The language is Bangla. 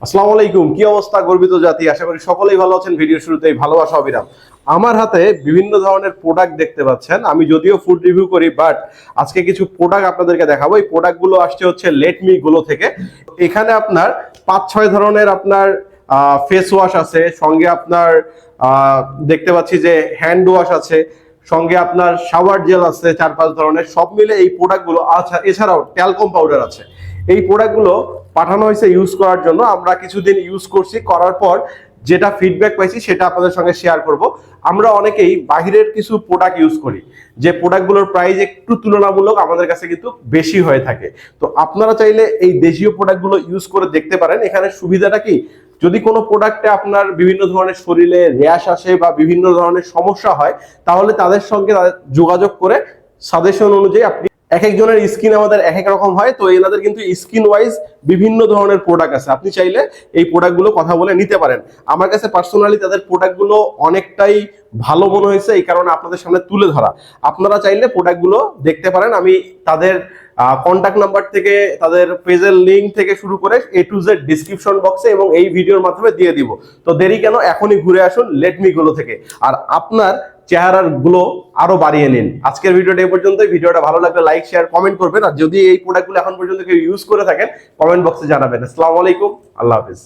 আসসালামু আলাইকুম, কি অবস্থা গর্বিত জাতি? আশা করি সকলেই ভালো আছেন। ভিডিও শুরুতেই ভালোবাসা অবিরাম। আমার হাতে বিভিন্ন ধরনের প্রোডাক্ট দেখতে পাচ্ছেন। আমি যদিও ফুড রিভিউ করি, বাট আজকে কিছু প্রোডাক্ট আপনাদেরকে দেখাবো। এই প্রোডাক্টগুলো আসছে হচ্ছে লেটমি গুলো থেকে। এখানে আপনার 5-6 ধরনের আপনার ফেস ওয়াশ আছে, সঙ্গে আপনার দেখতে পাচ্ছি যে হ্যান্ড ওয়াশ আছে, সঙ্গে আপনার শাওয়ার জেল আছে 4-5 ধরনের, সব মিলে এই প্রোডাক্টগুলো। আচ্ছা, এছাড়াও ট্যালকম পাউডার আছে। এই প্রোডাক্টগুলো পাঠানো হয়েছে ইউজ করার জন্য। আমরা কিছুদিন ইউজ করছি, করার পর যেটা ফিডব্যাক পাইছি সেটা আপনাদের সঙ্গে শেয়ার করব। আমরা অনেকেই বাহিরের কিছু প্রোডাক্ট ইউজ করি, যে প্রোডাক্টগুলোর প্রাইস একটু তুলনামূলক আমাদের কাছে কিন্তু বেশি হয়ে থাকে। তো আপনারা চাইলে এই দেশীয় প্রোডাক্টগুলো ইউজ করে দেখতে পারেন। এখানে সুবিধাটা কি, যদি কোনো প্রোডাক্টে আপনার বিভিন্ন ধরনের শরীরে র্যাশ আসে বা বিভিন্ন ধরনের সমস্যা হয়, তাহলে তাদের সঙ্গে যোগাযোগ করে সাজেশন অনুযায়ী আপনি, এক একজনের স্কিন আমাদের এক এক রকম হয়, তো এনাদের কিন্তু স্কিন ওয়াইজ বিভিন্ন ধরনের প্রোডাক্ট আছে। আপনি চাইলে এই প্রোডাক্টগুলো কথা বলে নিতে পারেন। আমার কাছে পার্সোনালি তাদের প্রোডাক্টগুলো অনেকটাই ভালো মনে হয়েছে, এই কারণে আপনাদের সামনে তুলে ধরা। আপনারা চাইলে প্রোডাক্টগুলো দেখতে পারেন। আমি তাদের কন্ট্যাক্ট নাম্বার থেকে, তাদের পেজের লিঙ্ক থেকে শুরু করে A to Z ডিসক্রিপশন বক্সে এবং এই ভিডিওর মাধ্যমে দিয়ে দিব। তো দেরি কেন, এখনই ঘুরে আসুন লেটমি গুলো থেকে, আর আপনার চেহারার গুলো আরো বাড়িয়ে নিন। আজকের ভিডিওটা এই পর্যন্তই। ভিডিওটা ভালো লাগলে লাইক, শেয়ার, কমেন্ট করবেন। আর যদি এই প্রোডাক্টগুলো এখন পর্যন্ত কেউ ইউজ করে থাকেন, কমেন্ট বক্সে জানাবেন। আসসালামু আলাইকুম, আল্লাহ হাফেজ।